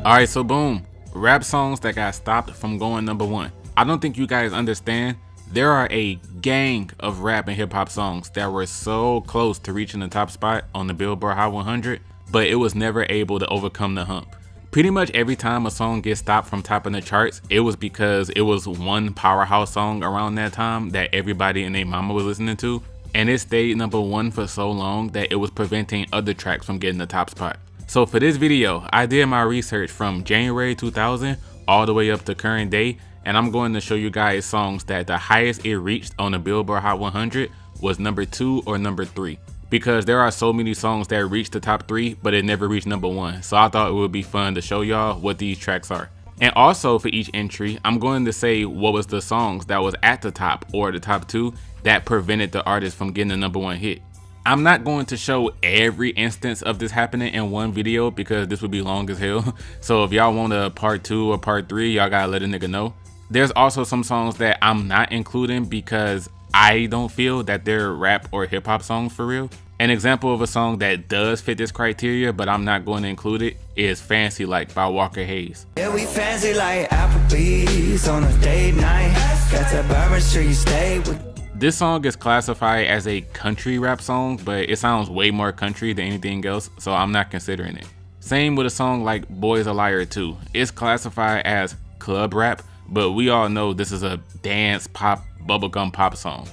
Alright, so boom, rap songs that got stopped from going #1. I don't think you guys understand, there are a gang of rap and hip hop songs that were so close to reaching the top spot on the Billboard Hot 100, but it was never able to overcome the hump. Pretty much every time a song gets stopped from topping the charts, it was because it was one powerhouse song around that time that everybody and their mama was listening to, and it stayed #1 for so long that it was preventing other tracks from getting the top spot. So for this video, I did my research from January 2000 all the way up to current day, and I'm going to show you guys songs that the highest it reached on the Billboard Hot 100 was #2 or #3. Because there are so many songs that reached the top 3, but it never reached #1. So I thought it would be fun to show y'all what these tracks are. And also for each entry, I'm going to say what was the songs that was at the top or the top 2 that prevented the artist from getting the #1 hit. I'm not going to show every instance of this happening in one video because this would be long as hell. So if y'all want a part 2 or part 3, y'all gotta let a nigga know. There's also some songs that I'm not including because I don't feel that they're rap or hip hop songs for real. An example of a song that does fit this criteria, but I'm not going to include it, is Fancy Like by Walker Hayes. Yeah, we fancy like Applebee's on a date night. Got that Bourbon Street stay with. This song is classified as a country rap song, but it sounds way more country than anything else, so I'm not considering it. Same with a song like Boy's a Liar Too. It's classified as club rap, but we all know this is a dance pop, bubblegum pop song.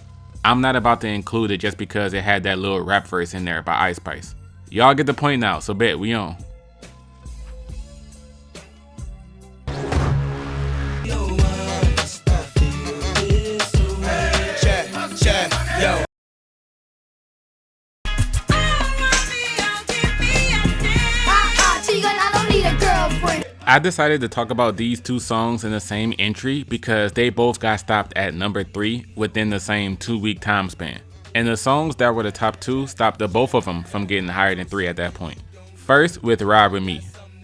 I'm not about to include it just because it had that little rap verse in there by Ice Spice. Y'all get the point now, so bet we on. I decided to talk about these two songs in the same entry because they both got stopped at #3 within the same 2-week time span. And the songs that were the top 2 stopped the both of them from getting higher than 3 at that point. First with Ride With Me.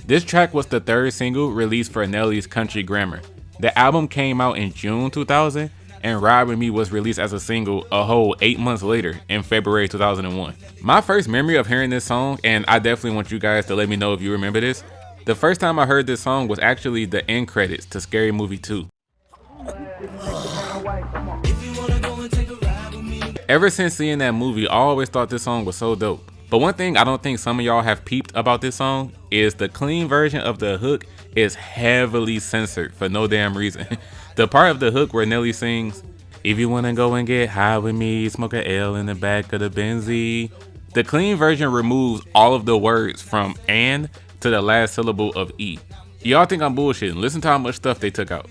This track was the 3rd single released for Nelly's Country Grammar. The album came out in June 2000 and Ride With Me was released as a single a whole 8 months later in February 2001. My first memory of hearing this song, and I definitely want you guys to let me know if you remember this, the first time I heard this song was actually the end credits to Scary Movie 2. Ever since seeing that movie, I always thought this song was so dope. But one thing I don't think some of y'all have peeped about this song is the clean version of the hook is heavily censored for no damn reason. The part of the hook where Nelly sings, "If you wanna go and get high with me, smoke a L in the back of the Benzie." The clean version removes all of the words from "and" to the last syllable of E. Y'all think I'm bullshitting? Listen to how much stuff they took out.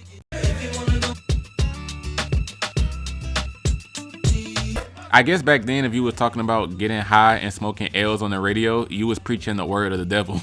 I guess back then if you was talking about getting high and smoking L's on the radio, you was preaching the word of the devil.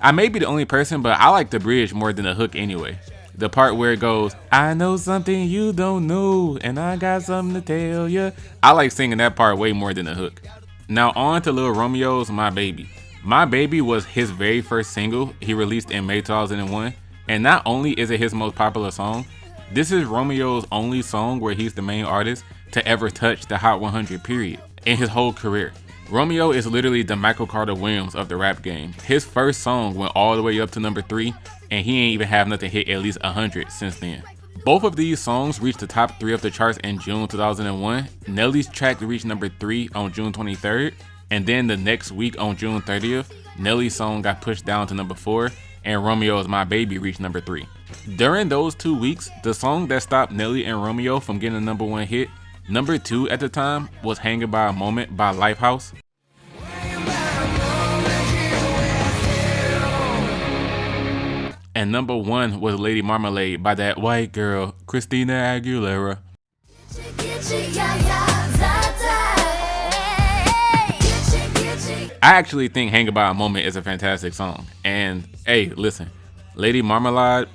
I may be the only person, but I like the bridge more than the hook anyway. The part where it goes, "I know something you don't know, and I got something to tell ya." I like singing that part way more than the hook. Now on to Lil Romeo's My Baby. My Baby was his very first single he released in May 2001, and not only is it his most popular song, this is Romeo's only song where he's the main artist to ever touch the Hot 100 period in his whole career. Romeo is literally the Michael Carter Williams of the rap game. His first song went all the way up to #3, and he ain't even have nothing hit at least 100 since then. Both of these songs reached the top 3 of the charts in June 2001. Nelly's track reached #3 on June 23rd, and then the next week on June 30th, Nelly's song got pushed down to #4, and Romeo's My Baby reached #3. During those 2 weeks, the song that stopped Nelly and Romeo from getting a #1 hit, #2 at the time, was Hanging by a Moment by Lifehouse. And #1 was Lady Marmalade by that white girl, Christina Aguilera. I actually think Hanging by a Moment is a fantastic song. And hey, listen, Lady Marmalade,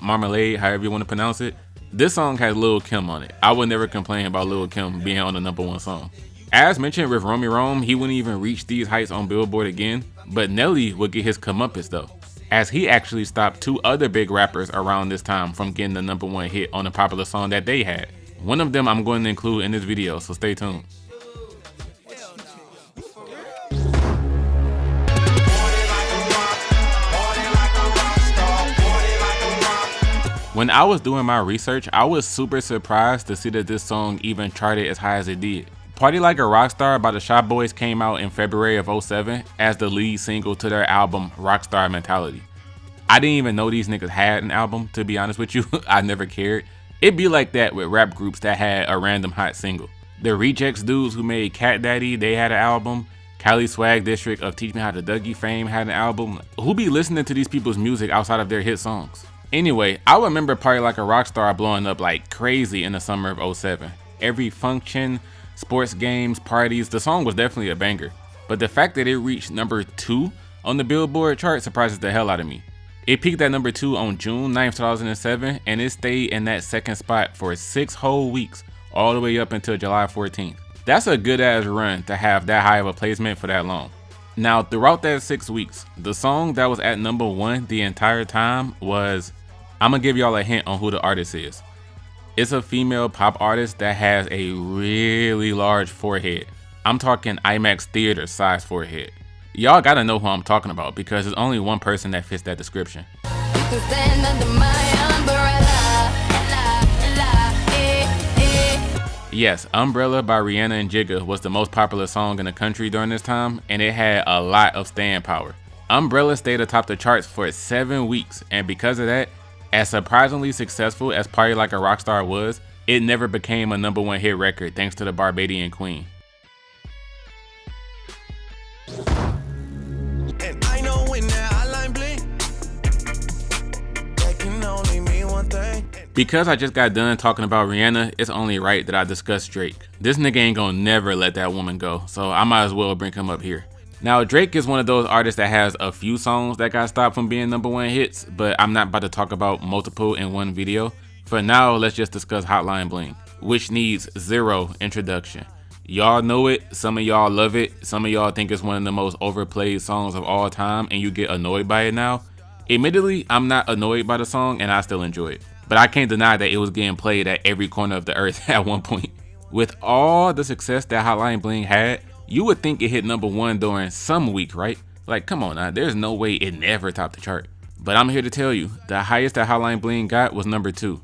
however you want to pronounce it, this song has Lil Kim on it. I would never complain about Lil Kim being on the #1 song. As mentioned with Romy Rome, he wouldn't even reach these heights on Billboard again, but Nelly would get his comeuppance though, as he actually stopped 2 other big rappers around this time from getting the #1 hit on a popular song that they had. One of them I'm going to include in this video, so stay tuned. When I was doing my research, I was super surprised to see that this song even charted as high as it did. Party Like a Rockstar by the Shop Boys came out in February of 2007 as the lead single to their album Rockstar Mentality. I didn't even know these niggas had an album, to be honest with you. I never cared. It'd be like that with rap groups that had a random hot single. The Rejects dudes who made Cat Daddy, they had an album. Cali Swag District of Teach Me How to Dougie fame had an album. Who be listening to these people's music outside of their hit songs? Anyway, I remember Party Like a Rockstar blowing up like crazy in the summer of 2007. Every function, sports games, parties, the song was definitely a banger. But the fact that it reached number 2 on the Billboard chart surprises the hell out of me. It peaked at number 2 on June 9th, 2007, and it stayed in that second spot for 6 whole weeks, all the way up until July 14th. That's a good ass run to have that high of a placement for that long. Now, throughout that 6 weeks, the song that was at number 1 the entire time was, I'm gonna give y'all a hint on who the artist is. It's a female pop artist that has a really large forehead. I'm talking IMAX theater size forehead. Y'all gotta know who I'm talking about because there's only one person that fits that description. Yes, Umbrella by Rihanna and Jigga was the most popular song in the country during this time, and it had a lot of staying power. Umbrella stayed atop the charts for 7 weeks, and because of that, as surprisingly successful as Party Like a Rockstar was, it never became a number 1 hit record thanks to the Barbadian Queen. And I know when that hotline blink, that can only mean one thing. Because I just got done talking about Rihanna, it's only right that I discuss Drake. This nigga ain't gonna never let that woman go, so I might as well bring him up here. Now, Drake is one of those artists that has a few songs that got stopped from being number 1 hits, but I'm not about to talk about multiple in one video. For now, let's just discuss Hotline Bling, which needs zero introduction. Y'all know it, some of y'all love it, some of y'all think it's one of the most overplayed songs of all time and you get annoyed by it now. Admittedly, I'm not annoyed by the song and I still enjoy it, but I can't deny that it was getting played at every corner of the earth at one point. With all the success that Hotline Bling had, you would think it hit number 1 during some week, right? Like, come on now, there's no way it never topped the chart. But I'm here to tell you, the highest that Hotline Bling got was number 2.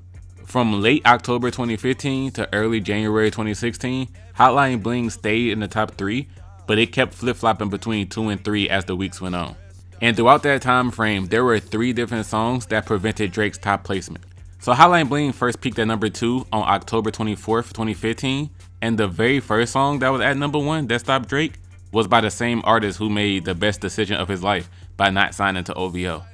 From late October 2015 to early January 2016, Hotline Bling stayed in the top 3, but it kept flip-flopping between 2 and 3 as the weeks went on. And throughout that time frame, there were 3 different songs that prevented Drake's top placement. So Hotline Bling first peaked at number 2 on October 24th, 2015, and the very first song that was at number 1 that stopped Drake was by the same artist who made the best decision of his life by not signing to OVO.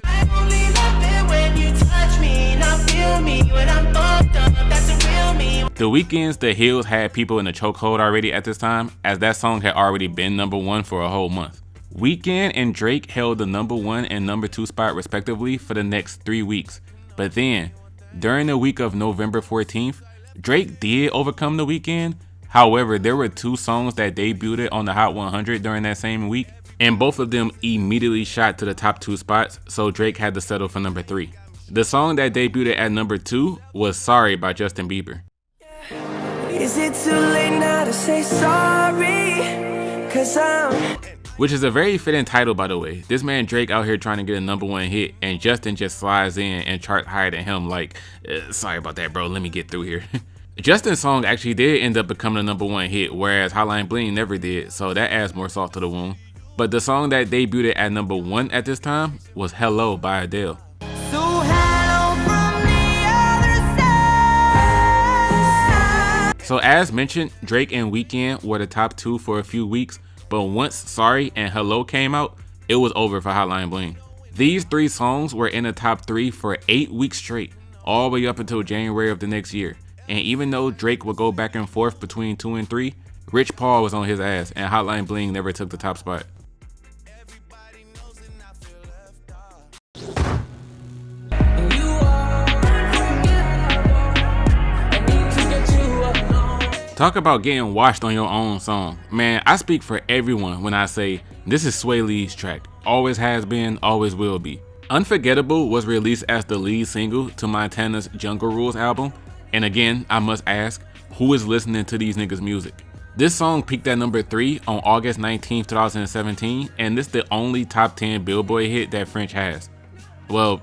The Weeknd's The Hills had people in a chokehold already at this time, as that song had already been number 1 for a whole month. Weeknd and Drake held the number 1 and number 2 spot respectively for the next 3 weeks, but then, during the week of November 14th, Drake did overcome The Weeknd. However, there were 2 songs that debuted on the Hot 100 during that same week, and both of them immediately shot to the top 2 spots, so Drake had to settle for number 3. The song that debuted at number 2 was Sorry by Justin Bieber. Is it too late now to say sorry? 'Cause Which is a very fitting title, by the way. This man Drake out here trying to get a number 1 hit, and Justin just slides in and charts higher than him like, sorry about that, bro, let me get through here. Justin's song actually did end up becoming a number 1 hit, whereas Hotline Bling never did, so that adds more salt to the wound. But the song that debuted at number 1 at this time was Hello by Adele. so hello from the other side. So as mentioned, Drake and Weeknd were the top 2 for a few weeks, but once Sorry and Hello came out, it was over for Hotline Bling. These 3 songs were in the top 3 for 8 weeks straight, all the way up until January of the next year. And even though Drake would go back and forth between 2 and 3, Rich Paul was on his ass and Hotline Bling never took the top spot. Talk about getting washed on your own song. Man, I speak for everyone when I say this is Sway Lee's track. Always has been, always will be. Unforgettable was released as the lead single to Montana's Jungle Rules album. And again, I must ask, who is listening to these niggas' music? This song peaked at number 3 on August 19th, 2017, and this is the only top 10 Billboard hit that French has. Well,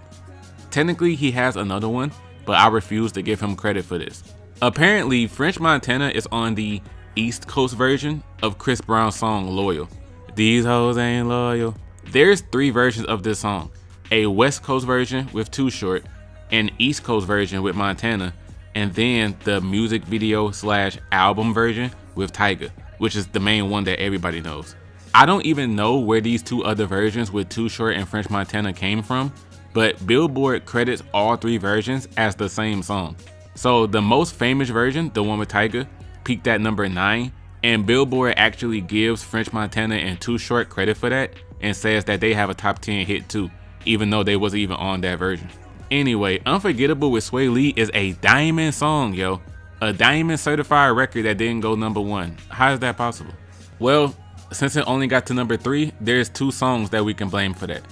technically he has another one, but I refuse to give him credit for this. Apparently, French Montana is on the East Coast version of Chris Brown's song Loyal. These hoes ain't loyal. There's 3 versions of this song. A West Coast version with Too Short, an East Coast version with Montana, and then the music video / album version with Tyga, which is the main one that everybody knows. I don't even know where these 2 other versions with Too Short and French Montana came from, but Billboard credits all 3 versions as the same song. So the most famous version, the one with Tyga, peaked at number 9, and Billboard actually gives French Montana and Too Short credit for that and says that they have a top 10 hit too, even though they wasn't even on that version. Anyway, Unforgettable with Sway Lee is a diamond song, yo. A diamond certified record that didn't go number 1. How is that possible? Well, since it only got to number 3, there's 2 songs that we can blame for that.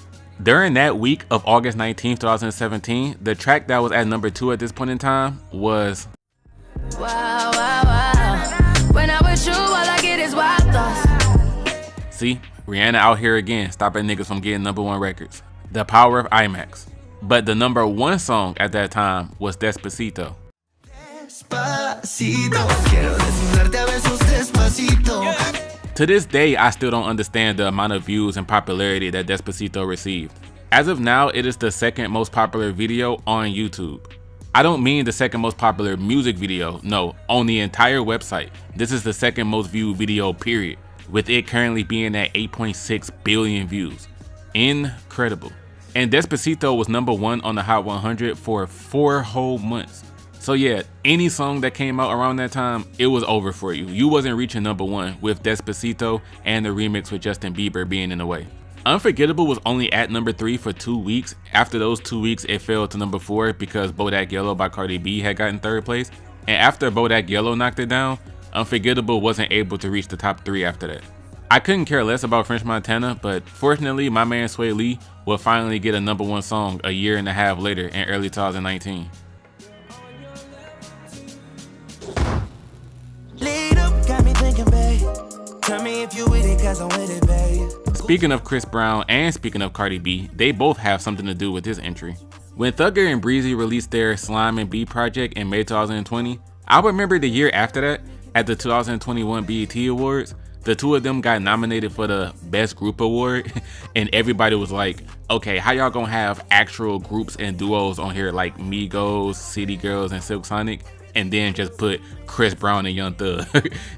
During that week of August 19, 2017, the track that was at number 2 at this point in time was Wow, wow, wow. When I'm with you, all I get is wild thoughts. See, Rihanna out here again, stopping niggas from getting number 1 records. The Power of IMAX. But the number 1 song at that time was Despacito. Despacito, quiero desnudarte a besos despacito. To this day, I still don't understand the amount of views and popularity that Despacito received. As of now, it is the 2nd most popular video on YouTube. I don't mean the 2nd most popular music video, no, on the entire website. This is the 2nd most viewed video, period, with it currently being at 8.6 billion views. Incredible. And Despacito was number 1 on the Hot 100 for 4 whole months. So yeah, any song that came out around that time, it was over for you. You wasn't reaching number 1 with Despacito and the remix with Justin Bieber being in the way. Unforgettable was only at number 3 for 2 weeks. After those 2 weeks, it fell to number 4 because Bodak Yellow by Cardi B had gotten 3rd place. And after Bodak Yellow knocked it down, Unforgettable wasn't able to reach the top 3 after that. I couldn't care less about French Montana, but fortunately, my man Sway Lee will finally get a number 1 song a year and a half later in early 2019. Speaking of Chris Brown and speaking of Cardi B, they both have something to do with this entry. When Thugger and Breezy released their Slime and B project in May 2020, I remember the year after that, at the 2021 BET Awards, the 2 of them got nominated for the Best Group Award, and everybody was like, okay, how y'all gonna have actual groups and duos on here like Migos, City Girls, and Silk Sonic, and then just put Chris Brown and Young Thug?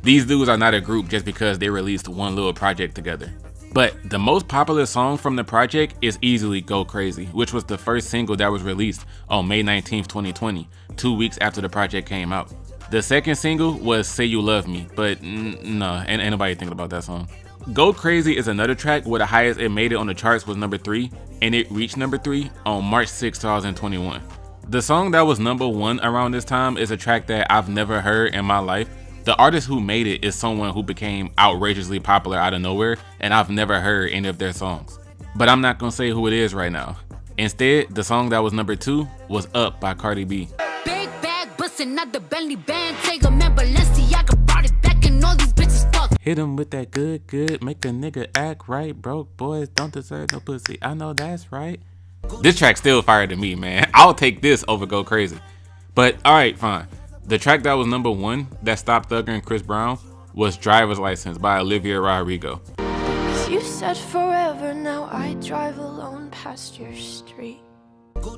These dudes are not a group just because they released one little project together. But the most popular song from the project is easily Go Crazy, which was the first single that was released on May 19th, 2020, 2 weeks after the project came out. The second single was Say You Love Me, but no, ain't nobody thinking about that song. Go Crazy is another track where the highest it made it on the charts was number 3, and it reached number 3 on March 6, 2021. The song that was number 1 around this time is a track that I've never heard in my life. The artist who made it is someone who became outrageously popular out of nowhere, and I've never heard any of their songs. But I'm not gonna say who it is right now. Instead, the song that was number 2 was Up by Cardi B. Big bag bustin' out the Bentley band, take a man Balenciaga, brought it back and all these bitches fuck. Hit him with that good, make a nigga act right. Broke boys don't deserve no pussy, I know that's right. This track still fire to me, man. I'll take this over Go Crazy. But alright, fine. The track that was number 1 that stopped Thugger and Chris Brown was Driver's License by Olivia Rodrigo. You said forever, now I drive alone past your street.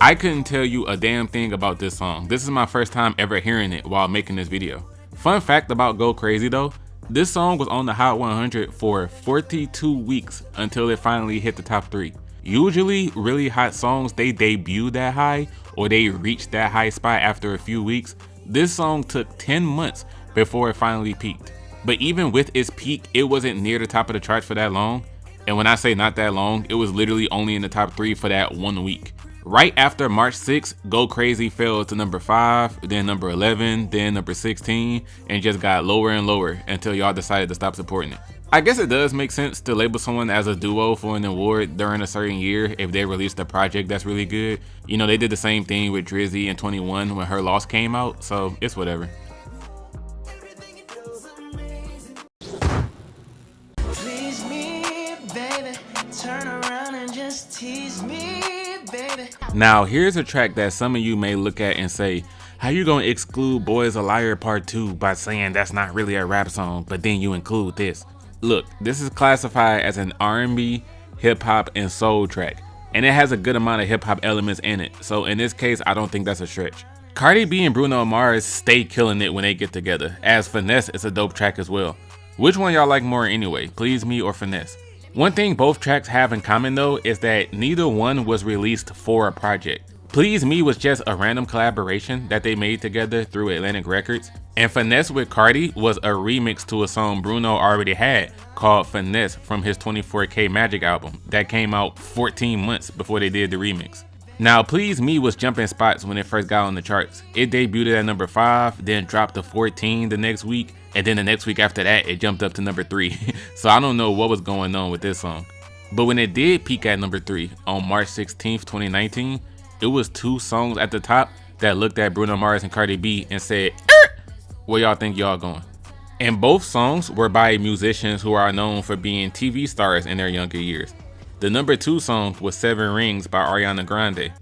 I couldn't tell you a damn thing about this song. This is my first time ever hearing it while making this video. Fun fact about Go Crazy though, this song was on the Hot 100 for 42 weeks until it finally hit the top 3. Usually really hot songs, they debut that high or they reach that high spot after a few weeks. This song took 10 months before it finally peaked. But even with its peak, it wasn't near the top of the charts for that long. And when I say not that long, it was literally only in the top 3 for that 1 week. Right after March 6th, Go Crazy fell to number 5, then number 11, then number 16, and just got lower and lower until y'all decided to stop supporting it. I guess it does make sense to label someone as a duo for an award during a certain year if they released a project that's really good. You know, they did the same thing with Drizzy in 21 when Her Loss came out, so it's whatever. Please me, baby. Turn around and just tease me, baby. Now, here's a track that some of you may look at and say, how you gonna exclude Boy's a Liar Part 2 by saying that's not really a rap song, but then you include this? Look, this is classified as an R&B, hip hop, and soul track, and it has a good amount of hip hop elements in it, so in this case, I don't think that's a stretch. Cardi B and Bruno Mars stay killing it when they get together, as Finesse is a dope track as well. Which one y'all like more anyway, Please Me or Finesse? One thing both tracks have in common though is that neither one was released for a project. Please Me was just a random collaboration that they made together through Atlantic Records, and Finesse with Cardi was a remix to a song Bruno already had called Finesse from his 24K Magic album that came out 14 months before they did the remix. Now, Please Me was jumping spots when it first got on the charts. It debuted at number 5, then dropped to 14 the next week, and then the next week after that, it jumped up to number 3. So I don't know what was going on with this song. But when it did peak at number 3 on March 16th, 2019, it was 2 songs at the top that looked at Bruno Mars and Cardi B and said, where y'all think y'all going? And both songs were by musicians who are known for being TV stars in their younger years. The number 2 song was 7 Rings by Ariana Grande.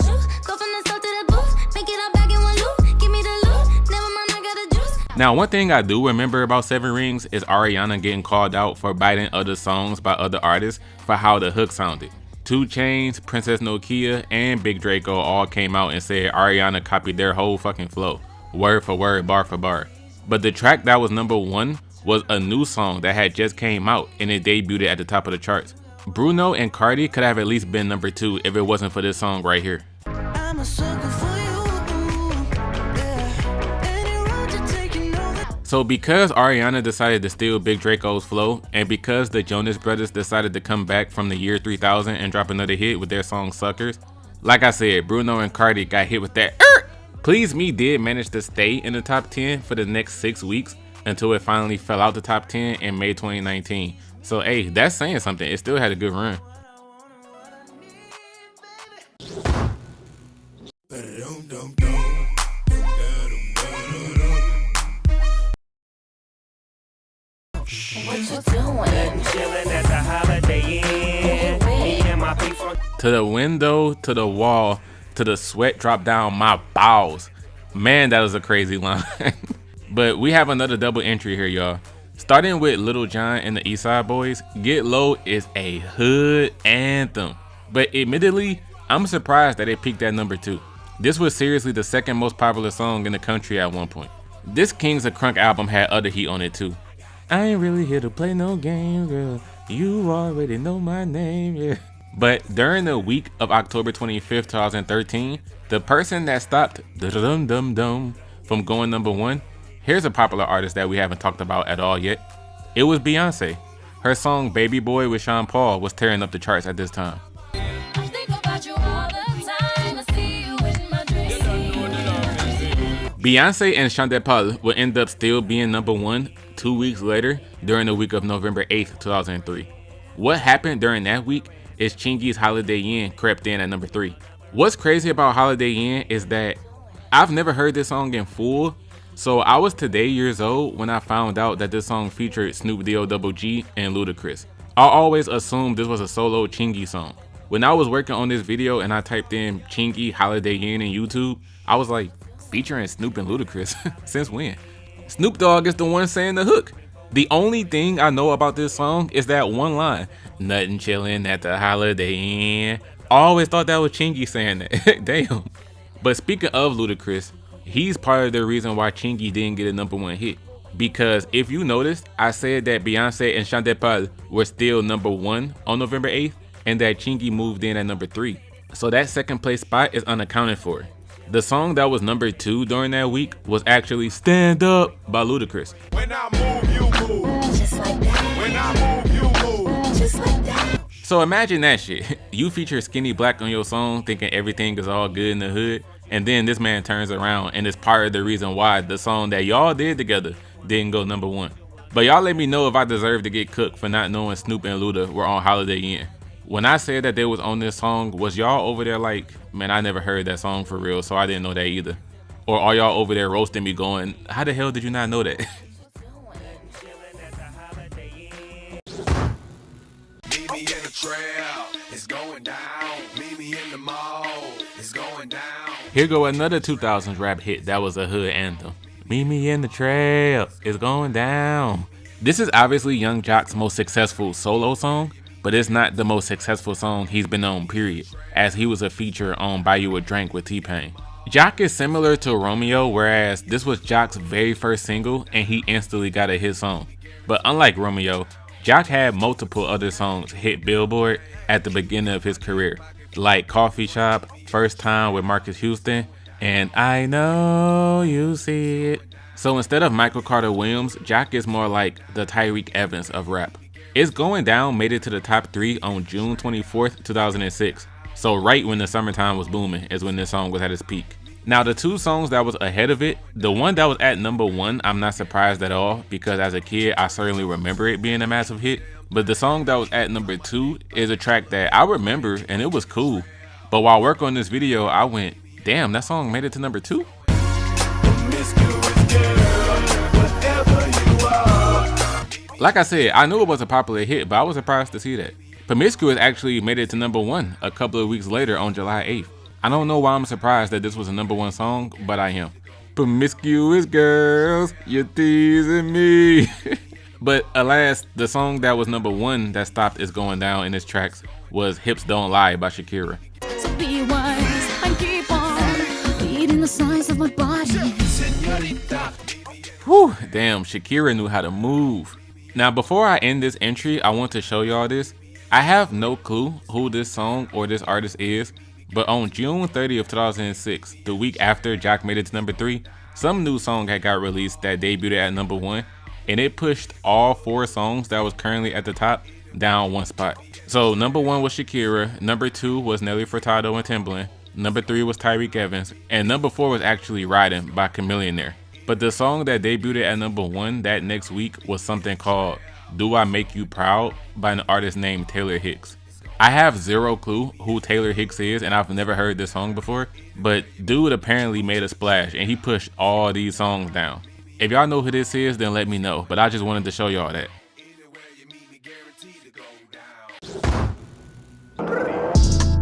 Now, one thing I do remember about 7 Rings is Ariana getting called out for biting other songs by other artists for how the hook sounded. 2 Chainz, Princess Nokia, and Big Draco all came out and said Ariana copied their whole fucking flow, word for word, bar for bar. But the track that was number 1 was a new song that had just came out and it debuted at the top of the charts. Bruno and Cardi could have at least been number 2 if it wasn't for this song right here. I'm a sucker for you, yeah. Any road you take, you know that. So because Ariana decided to steal Big Draco's flow, and because the Jonas Brothers decided to come back from the year 3000 and drop another hit with their song Suckers, like I said, Bruno and Cardi got hit with that. Please Me did manage to stay in the top 10 for the next 6 weeks until it finally fell out the top 10 in May 2019. So hey, that's saying something. It still had a good run. To the window, to the wall, to the sweat drop down my bowels. Man, that was a crazy line. But we have another double entry here, y'all. Starting with Lil Jon and the Eastside Boys, Get Low is a hood anthem. But admittedly, I'm surprised that it peaked at number 2. This was seriously the second most popular song in the country at one point. This Kings of Crunk album had other heat on it too. I ain't really here to play no game, girl. You already know my name, yeah. But during the week of October 25th, 2013, the person that stopped Dum Dum Dum from going number 1, here's a popular artist that we haven't talked about at all yet. It was Beyonce. Her song Baby Boy with Sean Paul was tearing up the charts at this time. Beyonce and Sean Paul would end up still being number 1 2 weeks later during the week of November 8th, 2003. What happened during that week is Chingy's Holiday Inn crept in at number 3. What's crazy about Holiday Inn is that I've never heard this song in full, so I was today years old when I found out that this song featured Snoop D-O-double-G and Ludacris. I always assumed this was a solo Chingy song. When I was working on this video and I typed in Chingy Holiday Inn in YouTube, I was like, featuring Snoop and Ludacris? Since when? Snoop Dogg is the one saying the hook. The only thing I know about this song is that one line, nothing chillin' at the Holiday Inn. I always thought that was Chingy saying that. Damn. But speaking of Ludacris, he's part of the reason why Chingy didn't get a number 1 hit. Because if you noticed, I said that Beyonce and Sean Paul were still number 1 on November 8th and that Chingy moved in at number 3. So that second place spot is unaccounted for. The song that was number 2 during that week was actually Stand Up by Ludacris. When I move, you move. Just like that. When I move, you move. Just like that. So imagine that shit. You feature Skinny Black on your song thinking everything is all good in the hood, and then this man turns around and is part of the reason why the song that y'all did together didn't go number 1. But y'all let me know if I deserve to get cooked for not knowing Snoop and Luda were on Holiday Inn. When I said that they was on this song, was y'all over there like, man, I never heard that song for real, so I didn't know that either? Or are y'all over there roasting me going, how the hell did you not know that? Meet me in the trail, it's going down. Meet me in the mall, it's going Here go another 2000s rap hit that was a hood anthem. Meet me in the trail, it's going down. This is obviously Young Jock's most successful solo song, but it's not the most successful song he's been on, period, as he was a feature on Buy You a Drink with T-Pain. Jock is similar to Romeo, whereas this was Jock's very first single and he instantly got a hit song. But unlike Romeo, Jock had multiple other songs hit Billboard at the beginning of his career, like Coffee Shop, First Time with Marcus Houston, and I Know You See It. So instead of Michael Carter Williams, Jock is more like the Tyreek Evans of rap. It's Going Down made it to the top 3 on June 24th, 2006. So right when the summertime was booming is when this song was at its peak. Now the two songs that was ahead of it, the one that was at number 1, I'm not surprised at all because as a kid I certainly remember it being a massive hit. But the song that was at number 2 is a track that I remember and it was cool. But while working on this video, I went, damn, that song made it to number 2? Like I said, I knew it was a popular hit, but I was surprised to see that. Promiscuous actually made it to number 1 a couple of weeks later on July 8th. I don't know why I'm surprised that this was a number 1 song, but I am. Promiscuous girls, you're teasing me. But alas, the song that was number 1 that stopped It's Going Down in its tracks was Hips Don't Lie by Shakira. So be wise and keep on reading the signs of my body. Whew, damn, Shakira knew how to move. Now before I end this entry, I want to show y'all this. I have no clue who this song or this artist is, but on June 30th, 2006, the week after Jock made it to number 3, some new song had got released that debuted at number 1, and it pushed all 4 songs that was currently at the top down 1 spot. So number 1 was Shakira, number 2 was Nelly Furtado and Timbaland, number 3 was Tyreek Evans, and number 4 was actually Riding by Chamillionaire. But the song that debuted at number 1 that next week was something called Do I Make You Proud by an artist named Taylor Hicks. I have zero clue who Taylor Hicks is and I've never heard this song before, but dude apparently made a splash and he pushed all these songs down. If y'all know who this is, then let me know, but I just wanted to show y'all that.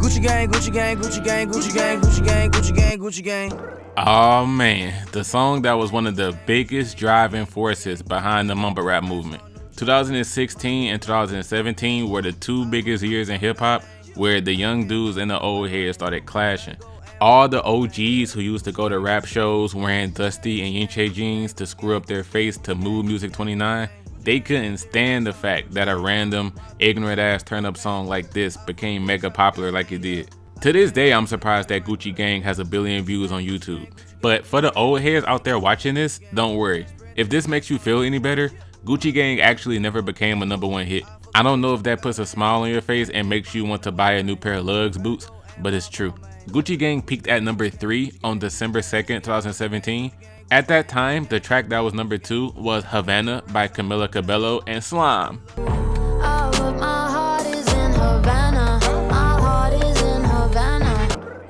Gucci gang, Gucci gang, Gucci gang, Gucci gang, Gucci gang, Gucci gang, Gucci gang. Oh man, the song that was one of the biggest driving forces behind the mumble rap movement. 2016 and 2017 were the 2 biggest years in hip hop where the young dudes and the old heads started clashing. All the OGs who used to go to rap shows wearing Dusty and Yinche jeans to screw up their face to Mood Music 29, they couldn't stand the fact that a random ignorant ass turn up song like this became mega popular like it did. To this day, I'm surprised that Gucci Gang has 1 billion views on YouTube. But for the old heads out there watching this, don't worry. If this makes you feel any better, Gucci Gang actually never became a number 1 hit. I don't know if that puts a smile on your face and makes you want to buy a new pair of Lugs boots, but it's true. Gucci Gang peaked at number 3 on December 2nd, 2017. At that time, the track that was number 2 was Havana by Camila Cabello and Slime.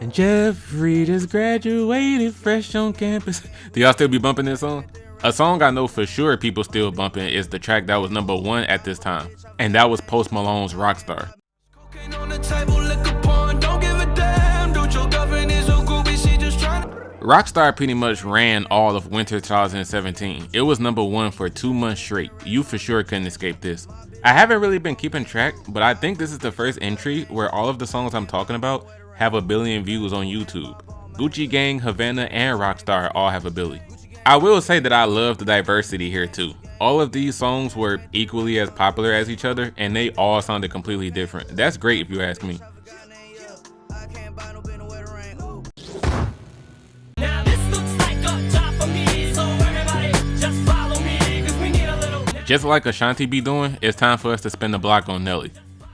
And Jeffrey just graduated fresh on campus. Do y'all still be bumping this song? A song I know for sure people still bumping is the track that was number 1 at this time, and that was Post Malone's Rockstar. Rockstar pretty much ran all of winter 2017. It was number 1 for 2 months straight. You for sure couldn't escape this. I haven't really been keeping track, but I think this is the first entry where all of the songs I'm talking about have 1 billion views on YouTube. Gucci Gang, Havana, and Rockstar all have 1 billion. I will say that I love the diversity here too. All of these songs were equally as popular as each other and they all sounded completely different. That's great if you ask me. Just like Ashanti be doing, it's time for us to spin the block on Nelly.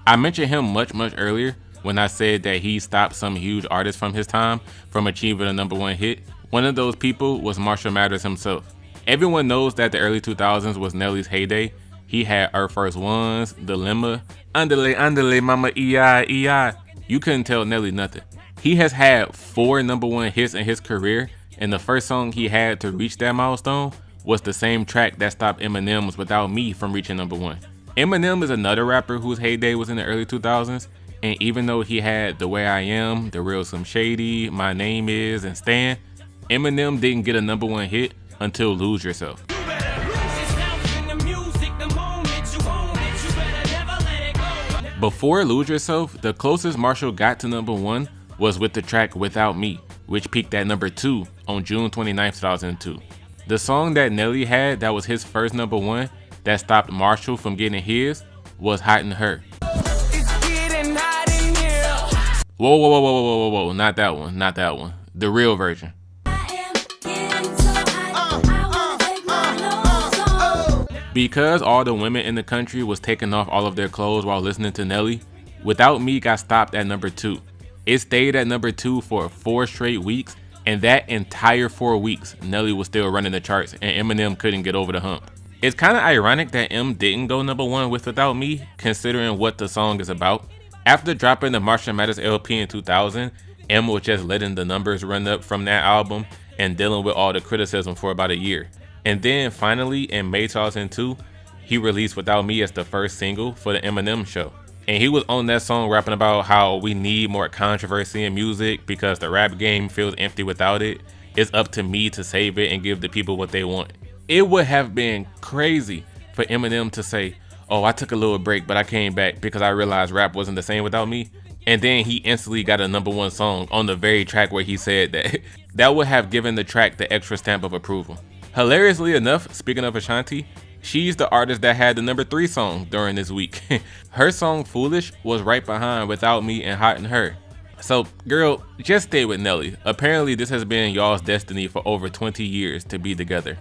I mentioned him much earlier when I said that he stopped some huge artists from his time from achieving a number 1 hit. One of those people was Marshall Mathers himself. Everyone knows that the early 2000s was Nelly's heyday. He had Earth First Ones, Dilemma, Andale Andale Mama EI EI. You couldn't tell Nelly nothing. He has had 4 number 1 hits in his career, and the first song he had to reach that milestone was the same track that stopped Eminem's Without Me from reaching number 1. Eminem is another rapper whose heyday was in the early 2000s, And even though he had The Way I Am, The Real Slim Shady, My Name Is, and Stan, Eminem didn't get a #1 hit until Lose Yourself. Before Lose Yourself, the closest Marshall got to #1 was with the track Without Me, which peaked at #2 on June 29, 2002. The song that Nelly had that was his first #1 that stopped Marshall from getting his was Hot in Her. Whoa, not that one, not that one. The real version. Because all the women in the country was taking off all of their clothes while listening to Nelly, Without Me got stopped at #2. It stayed at #2 for 4 straight weeks, and that entire 4 weeks, Nelly was still running the charts and Eminem couldn't get over the hump. It's kind of ironic that M didn't go #1 with Without Me, considering what the song is about. After dropping the Marshall Mathers LP in 2000, M was just letting the numbers run up from that album and dealing with all the criticism for about a year. And then finally in May 2002, he released Without Me as the first single for the Eminem Show. And he was on that song rapping about how we need more controversy in music because the rap game feels empty without it. It's up to me to save it and give the people what they want. It would have been crazy for Eminem to say, oh, I took a little break, but I came back because I realized rap wasn't the same without me. And then he instantly got a #1 song on the very track where he said that. That would have given the track the extra stamp of approval. Hilariously enough, speaking of Ashanti, she's the artist that had the #3 song during this week. Her song Foolish was right behind Without Me and Hot in Her. So girl, just stay with Nelly. Apparently this has been y'all's destiny for over 20 years to be together.